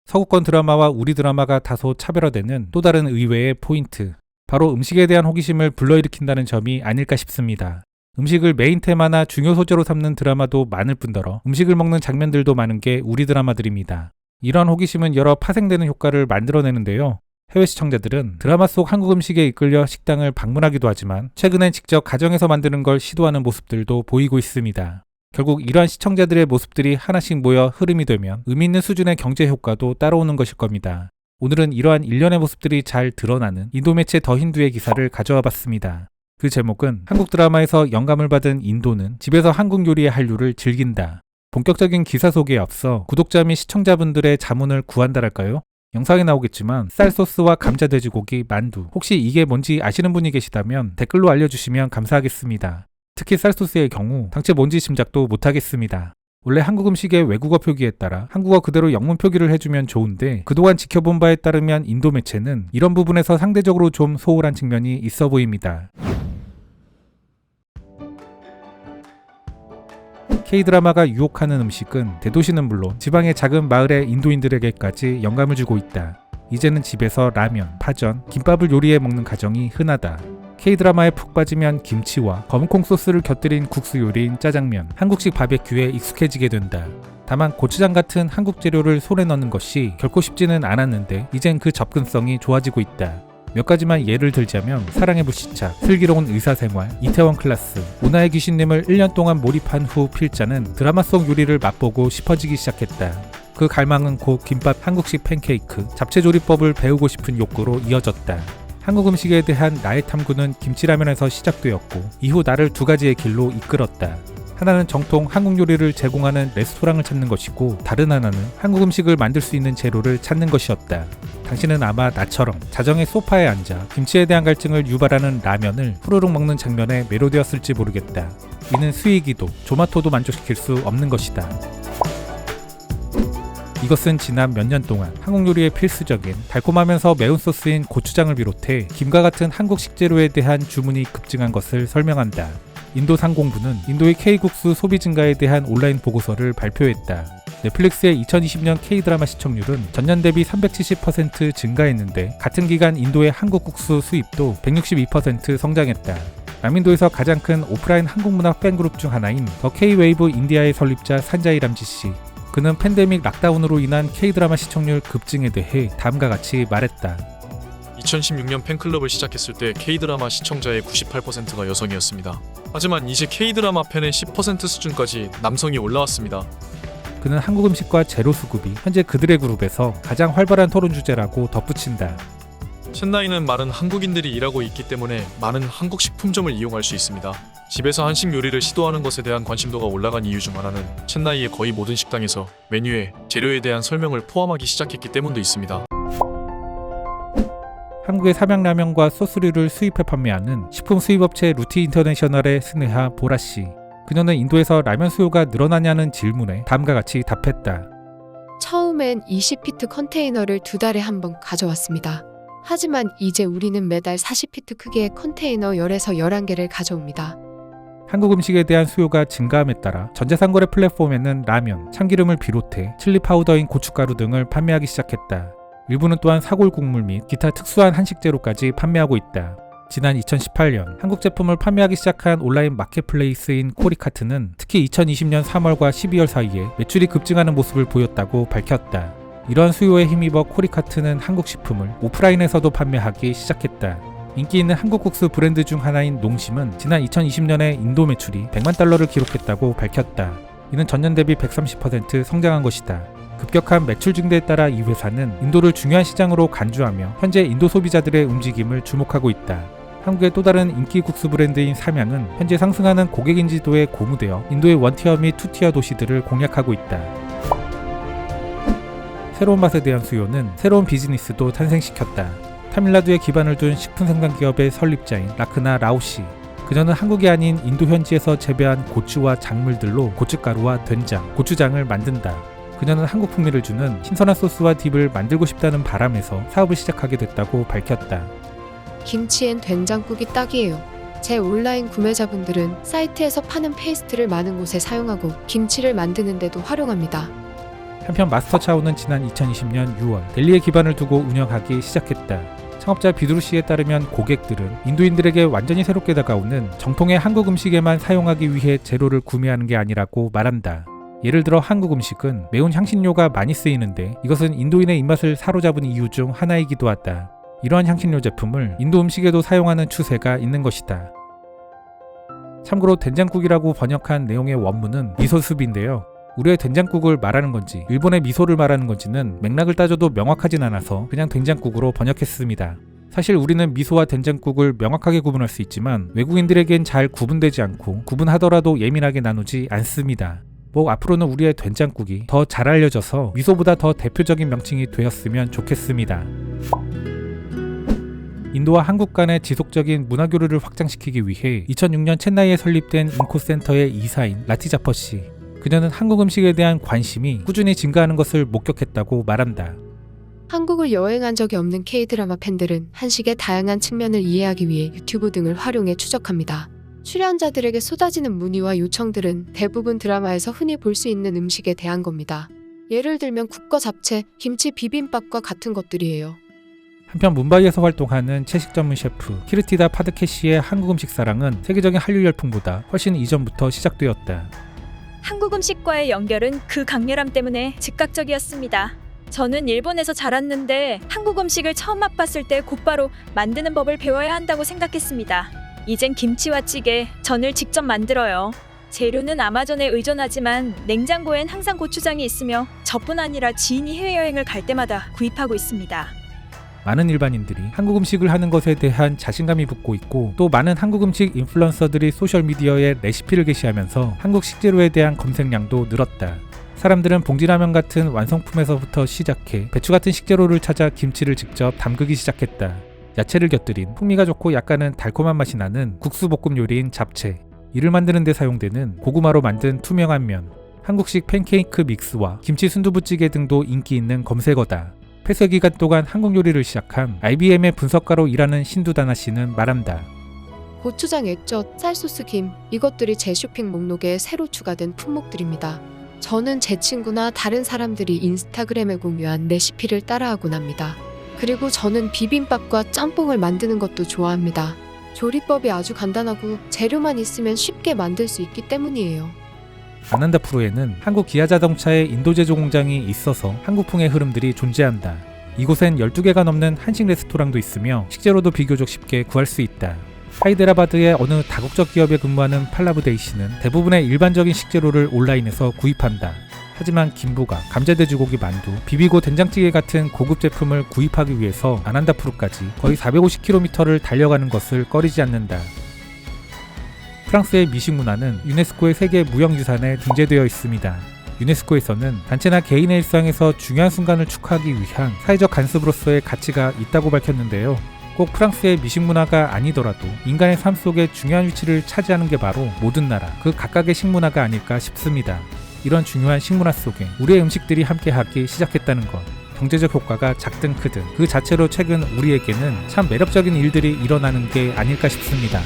서구권 드라마와 우리 드라마가 다소 차별화되는 또 다른 의외의 포인트. 바로 음식에 대한 호기심을 불러일으킨다는 점이 아닐까 싶습니다. 음식을 메인 테마나 중요 소재로 삼는 드라마도 많을 뿐더러 음식을 먹는 장면들도 많은 게 우리 드라마들입니다. 이러한 호기심은 여러 파생되는 효과를 만들어내는데요. 해외 시청자들은 드라마 속 한국 음식에 이끌려 식당을 방문하기도 하지만 최근엔 직접 가정에서 만드는 걸 시도하는 모습들도 보이고 있습니다. 결국 이러한 시청자들의 모습들이 하나씩 모여 흐름이 되면 의미 있는 수준의 경제 효과도 따라오는 것일 겁니다. 오늘은 이러한 일련의 모습들이 잘 드러나는 인도 매체 더 힌두의 기사를 가져와 봤습니다. 그 제목은 한국 드라마에서 영감을 받은 인도는 집에서 한국 요리의 한류를 즐긴다. 본격적인 기사 소개에 앞서 구독자 및 시청자분들의 자문을 구한다랄까요? 영상에 나오겠지만 쌀 소스와 감자 돼지고기 만두, 혹시 이게 뭔지 아시는 분이 계시다면 댓글로 알려주시면 감사하겠습니다. 특히 쌀 소스의 경우 당최 뭔지 짐작도 못하겠습니다. 원래 한국 음식의 외국어 표기에 따라 한국어 그대로 영문 표기를 해주면 좋은데 그동안 지켜본 바에 따르면 인도 매체는 이런 부분에서 상대적으로 좀 소홀한 측면이 있어 보입니다. K드라마가 유혹하는 음식은 대도시는 물론 지방의 작은 마을의 인도인들에게까지 영감을 주고 있다. 이제는 집에서 라면, 파전, 김밥을 요리해 먹는 가정이 흔하다. K드라마에 푹 빠지면 김치와 검은콩 소스를 곁들인 국수 요리인 짜장면, 한국식 바베큐에 익숙해지게 된다. 다만 고추장 같은 한국 재료를 손에 넣는 것이 결코 쉽지는 않았는데 이젠 그 접근성이 좋아지고 있다. 몇 가지만 예를 들자면 사랑의 불시착, 슬기로운 의사생활, 이태원 클라스, 오나의 귀신님을 1년 동안 몰입한 후 필자는 드라마 속 요리를 맛보고 싶어지기 시작했다. 그 갈망은 곧 김밥 한국식 팬케이크, 잡채조리법을 배우고 싶은 욕구로 이어졌다. 한국 음식에 대한 나의 탐구는 김치라면에서 시작되었고 이후 나를 두 가지의 길로 이끌었다. 하나는 정통 한국 요리를 제공하는 레스토랑을 찾는 것이고 다른 하나는 한국 음식을 만들 수 있는 재료를 찾는 것이었다. 당신은 아마 나처럼 자정의 소파에 앉아 김치에 대한 갈증을 유발하는 라면을 후루룩 먹는 장면에 매료되었을지 모르겠다. 이는 수익이도 조마토도 만족시킬 수 없는 것이다. 이것은 지난 몇 년 동안 한국 요리의 필수적인 달콤하면서 매운 소스인 고추장을 비롯해 김과 같은 한국 식재료에 대한 주문이 급증한 것을 설명한다. 인도 상공부는 인도의 K국수 소비 증가에 대한 온라인 보고서를 발표했다. 넷플릭스의 2020년 K드라마 시청률은 전년 대비 370% 증가했는데 같은 기간 인도의 한국 국수 수입도 162% 성장했다. 남인도에서 가장 큰 오프라인 한국문화 팬그룹 중 하나인 더 K-웨이브 인디아의 설립자 산자이 람지 씨. 그는 팬데믹 락다운으로 인한 K드라마 시청률 급증에 대해 다음과 같이 말했다. 2016년 팬클럽을 시작했을 때 K드라마 시청자의 98%가 여성이었습니다. 하지만 이제 K드라마 팬의 10% 수준까지 남성이 올라왔습니다. 그는 한국 음식과 재료 수급이 현재 그들의 그룹에서 가장 활발한 토론 주제라고 덧붙인다. 첸나이는 많은 한국인들이 일하고 있기 때문에 많은 한국 식품점을 이용할 수 있습니다. 집에서 한식 요리를 시도하는 것에 대한 관심도가 올라간 이유 중 하나는 첸나이의 거의 모든 식당에서 메뉴에 재료에 대한 설명을 포함하기 시작했기 때문도 있습니다. 한국의 삼양라면과 소스류를 수입해 판매하는 식품 수입업체 루티 인터내셔널의 스네하 보라씨. 그녀는 인도에서 라면 수요가 늘어나냐는 질문에 다음과 같이 답했다. 처음엔 20피트 컨테이너를 2달에 한 번 가져왔습니다. 하지만 이제 우리는 매달 40피트 크기의 컨테이너 10에서 11개를 가져옵니다. 한국 음식에 대한 수요가 증가함에 따라 전자상거래 플랫폼에는 라면, 참기름을 비롯해 칠리 파우더인 고춧가루 등을 판매하기 시작했다. 일부는 또한 사골국물 및 기타 특수한 한식재료까지 판매하고 있다. 지난 2018년 한국 제품을 판매하기 시작한 온라인 마켓플레이스인 코리카트는 특히 2020년 3월과 12월 사이에 매출이 급증하는 모습을 보였다고 밝혔다. 이러한 수요에 힘입어 코리카트는 한국 식품을 오프라인에서도 판매하기 시작했다. 인기 있는 한국 국수 브랜드 중 하나인 농심은 지난 2020년에 인도 매출이 100만 달러를 기록했다고 밝혔다. 이는 전년 대비 130% 성장한 것이다. 급격한 매출 증대에 따라 이 회사는 인도를 중요한 시장으로 간주하며 현재 인도 소비자들의 움직임을 주목하고 있다. 한국의 또 다른 인기 국수 브랜드인 삼양은 현재 상승하는 고객 인지도에 고무되어 인도의 원티어 및 투티어 도시들을 공략하고 있다. 새로운 맛에 대한 수요는 새로운 비즈니스도 탄생시켰다. 타밀나두에 기반을 둔 식품 생산 기업의 설립자인 라크나 라오씨. 그녀는 한국이 아닌 인도 현지에서 재배한 고추와 작물들로 고춧가루와 된장, 고추장을 만든다. 그녀는 한국 풍미를 주는 신선한 소스와 딥을 만들고 싶다는 바람에서 사업을 시작하게 됐다고 밝혔다. 김치엔 된장국이 딱이에요. 제 온라인 구매자분들은 사이트에서 파는 페이스트를 많은 곳에 사용하고 김치를 만드는 데도 활용합니다. 한편 마스터 차오는 지난 2020년 6월 델리에 기반을 두고 운영하기 시작했다. 창업자 비두루 씨에 따르면 고객들은 인도인들에게 완전히 새롭게 다가오는 정통의 한국 음식에만 사용하기 위해 재료를 구매하는 게 아니라고 말한다. 예를 들어 한국 음식은 매운 향신료가 많이 쓰이는데 이것은 인도인의 입맛을 사로잡은 이유 중 하나이기도 하다. 이러한 향신료 제품을 인도 음식에도 사용하는 추세가 있는 것이다. 참고로 된장국이라고 번역한 내용의 원문은 미소스비인데요. 우리의 된장국을 말하는 건지 일본의 미소를 말하는 건지는 맥락을 따져도 명확하진 않아서 그냥 된장국으로 번역했습니다. 사실 우리는 미소와 된장국을 명확하게 구분할 수 있지만 외국인들에겐 잘 구분되지 않고 구분하더라도 예민하게 나누지 않습니다. 앞으로는 우리의 된장국이 더 잘 알려져서 미소보다 더 대표적인 명칭이 되었으면 좋겠습니다. 인도와 한국 간의 지속적인 문화교류를 확장시키기 위해 2006년 첸나이에 설립된 인코센터의 이사인 라티 자퍼 씨. 그녀는 한국 음식에 대한 관심이 꾸준히 증가하는 것을 목격했다고 말한다. 한국을 여행한 적이 없는 K-드라마 팬들은 한식의 다양한 측면을 이해하기 위해 유튜브 등을 활용해 추적합니다. 출연자들에게 쏟아지는 문의와 요청들은 대부분 드라마에서 흔히 볼 수 있는 음식에 대한 겁니다. 예를 들면 국과 잡채, 김치, 비빔밥과 같은 것들이에요. 한편 뭄바이에서 활동하는 채식 전문 셰프 키르티다 파드케시의 한국 음식 사랑은 세계적인 한류 열풍보다 훨씬 이전부터 시작되었다. 한국 음식과의 연결은 그 강렬함 때문에 즉각적이었습니다. 저는 일본에서 자랐는데 한국 음식을 처음 맛봤을 때 곧바로 만드는 법을 배워야 한다고 생각했습니다. 이젠 김치와 찌개, 전을 직접 만들어요. 재료는 아마존에 의존하지만 냉장고엔 항상 고추장이 있으며 저뿐 아니라 지인이 해외여행을 갈 때마다 구입하고 있습니다. 많은 일반인들이 한국 음식을 하는 것에 대한 자신감이 붙고 있고 또 많은 한국 음식 인플루언서들이 소셜미디어에 레시피를 게시하면서 한국 식재료에 대한 검색량도 늘었다. 사람들은 봉지라면 같은 완성품에서부터 시작해 배추 같은 식재료를 찾아 김치를 직접 담그기 시작했다. 야채를 곁들인 풍미가 좋고 약간은 달콤한 맛이 나는 국수볶음 요리인 잡채, 이를 만드는 데 사용되는 고구마로 만든 투명한 면, 한국식 팬케이크 믹스와 김치 순두부찌개 등도 인기 있는 검색어다. 폐쇄 기간 동안 한국 요리를 시작한 IBM의 분석가로 일하는 신두다나 씨는 말한다. 고추장 액젓, 쌀소스 김, 이것들이 제 쇼핑 목록에 새로 추가된 품목들입니다. 저는 제 친구나 다른 사람들이 인스타그램에 공유한 레시피를 따라하곤 합니다. 그리고 저는 비빔밥과 짬뽕을 만드는 것도 좋아합니다. 조리법이 아주 간단하고 재료만 있으면 쉽게 만들 수 있기 때문이에요. 아난다푸르에는 한국 기아자동차의 인도 제조 공장이 있어서 한국풍의 흐름들이 존재한다. 이곳엔 12개가 넘는 한식 레스토랑도 있으며 식재료도 비교적 쉽게 구할 수 있다. 하이데라바드의 어느 다국적 기업에 근무하는 팔라브데이 씨는 대부분의 일반적인 식재료를 온라인에서 구입한다. 하지만 김부각, 감자돼지고기 만두, 비비고 된장찌개 같은 고급 제품을 구입하기 위해서 아난다푸르까지 거의 450km를 달려가는 것을 꺼리지 않는다. 프랑스의 미식 문화는 유네스코의 세계 무형유산에 등재되어 있습니다. 유네스코에서는 단체나 개인의 일상에서 중요한 순간을 축하하기 위한 사회적 간섭으로서의 가치가 있다고 밝혔는데요. 꼭 프랑스의 미식 문화가 아니더라도 인간의 삶 속에 중요한 위치를 차지하는 게 바로 모든 나라, 그 각각의 식문화가 아닐까 싶습니다. 이런 중요한 식문화 속에 우리의 음식들이 함께하기 시작했다는 것, 경제적 효과가 작든 크든 그 자체로 최근 우리에게는 참 매력적인 일들이 일어나는 게 아닐까 싶습니다.